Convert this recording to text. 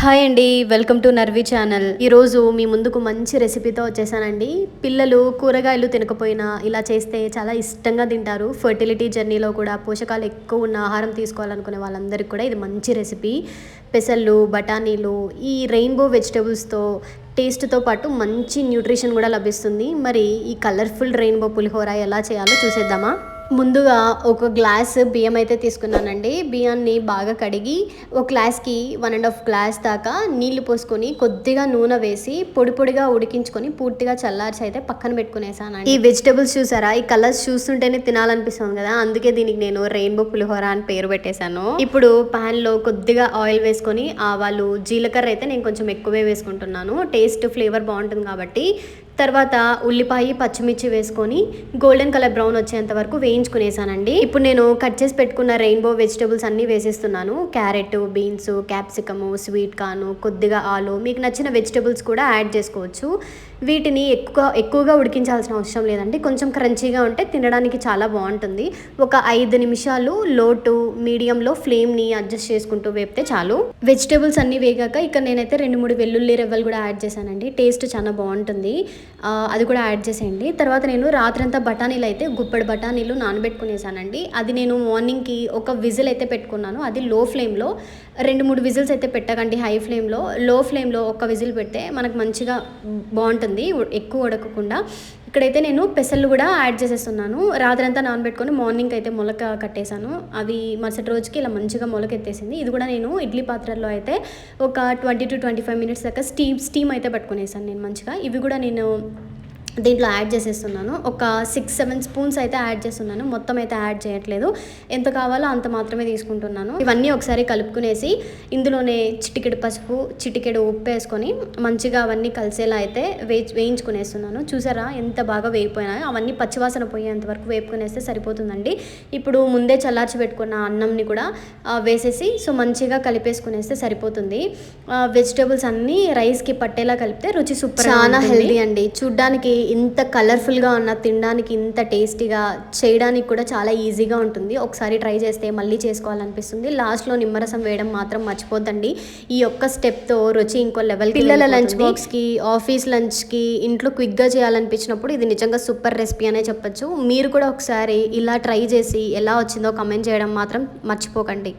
Hi అండి, welcome to నర్వీ channel. ఈరోజు మీ ముందుకు మంచి రెసిపీతో వచ్చేసానండి. పిల్లలు కూరగాయలు తినకపోయినా ఇలా చేస్తే చాలా ఇష్టంగా తింటారు. ఫర్టిలిటీ జర్నీలో కూడా పోషకాలు ఎక్కువ ఉన్న ఆహారం తీసుకోవాలనుకునే వాళ్ళందరికీ కూడా ఇది మంచి రెసిపీ. పెసళ్ళు, బఠానీలు, ఈ రెయిన్బో వెజిటబుల్స్తో టేస్ట్తో పాటు మంచి న్యూట్రిషన్ కూడా లభిస్తుంది. మరి ఈ కలర్ఫుల్ రెయిన్బో పులిహోర ఎలా చేయాలో చూసేద్దామా. ముందుగా ఒక గ్లాస్ బియ్యం అయితే తీసుకున్నానండి. బియ్యాన్ని బాగా కడిగి ఒక గ్లాస్కి 1.5 గ్లాస్ దాకా నీళ్లు పోసుకొని కొద్దిగా నూనె వేసి పొడి పొడిగా ఉడికించుకొని పూర్తిగా చల్లార్చి అయితే పక్కన పెట్టుకునేసానండి. ఈ వెజిటబుల్స్ చూసారా, ఈ కలర్స్ చూస్తుంటేనే తినాలనిపిస్తుంది కదా, అందుకే దీనికి నేను రెయిన్బో పులిహోర అని పేరు పెట్టేశాను. ఇప్పుడు ప్యాన్లో కొద్దిగా ఆయిల్ వేసుకొని ఆవాలు, జీలకర్ర అయితే నేను కొంచెం ఎక్కువే వేసుకుంటున్నాను. టేస్ట్ ఫ్లేవర్ బాగుంటుంది కాబట్టి. తర్వాత ఉల్లిపాయ, పచ్చిమిర్చి వేసుకొని గోల్డెన్ కలర్ బ్రౌన్ వచ్చేంత వరకు వేయించుకునేసానండి. ఇప్పుడు నేను కట్ చేసి పెట్టుకున్న రెయిన్బో వెజిటబుల్స్ అన్నీ వేసేస్తున్నాను. Carrot, beans, capsicum, sweet corn, కొద్దిగా ఆలు, మీకు నచ్చిన వెజిటబుల్స్ కూడా యాడ్ చేసుకోవచ్చు. వీటిని ఎక్కువగా ఉడికించాల్సిన అవసరం లేదండి. కొంచెం క్రంచీగా ఉంటే తినడానికి చాలా బాగుంటుంది. ఒక 5 నిమిషాలు లో టు మీడియంలో ఫ్లేమ్ని అడ్జస్ట్ చేసుకుంటూ వేపితే చాలు. వెజిటబుల్స్ అన్నీ వేగాక ఇక్కడ నేనైతే 2-3 వెల్లుల్లి రెవ్వలు కూడా యాడ్ చేశానండి. టేస్ట్ చాలా బాగుంటుంది. అది కూడా యాడ్ చేసేయండి. తర్వాత నేను రాత్రంతా బఠానీలు అయితే గుప్పెడు బఠానీలు నానబెట్టుకునేసానండి. అది నేను మార్నింగ్కి ఒక విజిల్ అయితే పెట్టుకున్నాను. అది లో ఫ్లేమ్లో 2-3 విజిల్స్ అయితే పెట్టకండి, హై ఫ్లేమ్లో. లో ఫ్లేమ్లో ఒక విజిల్ పెడితే మనకు మంచిగా బాగుంటుంది, ఎక్కువ ఉడకకుండా. ఇక్కడైతే నేను పెసళ్ళు కూడా యాడ్ చేసేస్తున్నాను. రాత్రంతా నానబెట్టుకొని మార్నింగ్ అయితే మొలక కట్టేశాను. అవి మరుసటి రోజుకి ఇలా మంచిగా మొలకెత్తేసింది. ఇది కూడా నేను ఇడ్లీ పాత్రలో అయితే ఒక 20 to 25 మినిట్స్ దాకా స్టీమ్ అయితే పట్టుకునేసాను నేను మంచిగా. ఇవి కూడా నేను దీంట్లో యాడ్ చేసేస్తున్నాను. ఒక 6-7 స్పూన్స్ అయితే యాడ్ చేస్తున్నాను. మొత్తం అయితే యాడ్ చేయట్లేదు, ఎంత కావాలో అంత మాత్రమే తీసుకుంటున్నాను. ఇవన్నీ ఒకసారి కలుపుకునేసి ఇందులోనే చిటికెడు పసుపు, చిటికెడు ఉప్పు వేసుకొని మంచిగా అవన్నీ కలిసేలా అయితే వేయించుకునేస్తున్నాను. చూసారా ఎంత బాగా వేగిపోయినాయో. అవన్నీ పచ్చివాసన పోయేంత వరకు వేపుకునేస్తే సరిపోతుందండి. ఇప్పుడు ముందే చల్లార్చి పెట్టుకున్న అన్నంని కూడా వేసేసి మంచిగా కలిపేసుకునేస్తే సరిపోతుంది. వెజిటేబుల్స్ అన్నీ రైస్కి పట్టేలా కలిపితే రుచి సూపర్, చాలా హెల్దీ అండి. చూడ్డానికి ఇంత కలర్ఫుల్గా ఉన్న, తినడానికి ఇంత టేస్టీగా, చేయడానికి కూడా చాలా ఈజీగా ఉంటుంది. ఒకసారి ట్రై చేస్తే మళ్ళీ చేసుకోవాలనిపిస్తుంది. లాస్ట్లో నిమ్మరసం వేయడం మాత్రం మర్చిపోద్దండి. ఈ ఒక్క స్టెప్తో రుచి ఇంకో లెవెల్. పిల్లల లంచ్ బాక్స్కి, ఆఫీస్ లంచ్కి, ఇంట్లో క్విక్గా చేయాలనిపించినప్పుడు ఇది నిజంగా సూపర్ రెసిపీ అనే చెప్పొచ్చు. మీరు కూడా ఒకసారి ఇలా ట్రై చేసి ఎలా వచ్చిందో కమెంట్ చేయడం మాత్రం మర్చిపోకండి.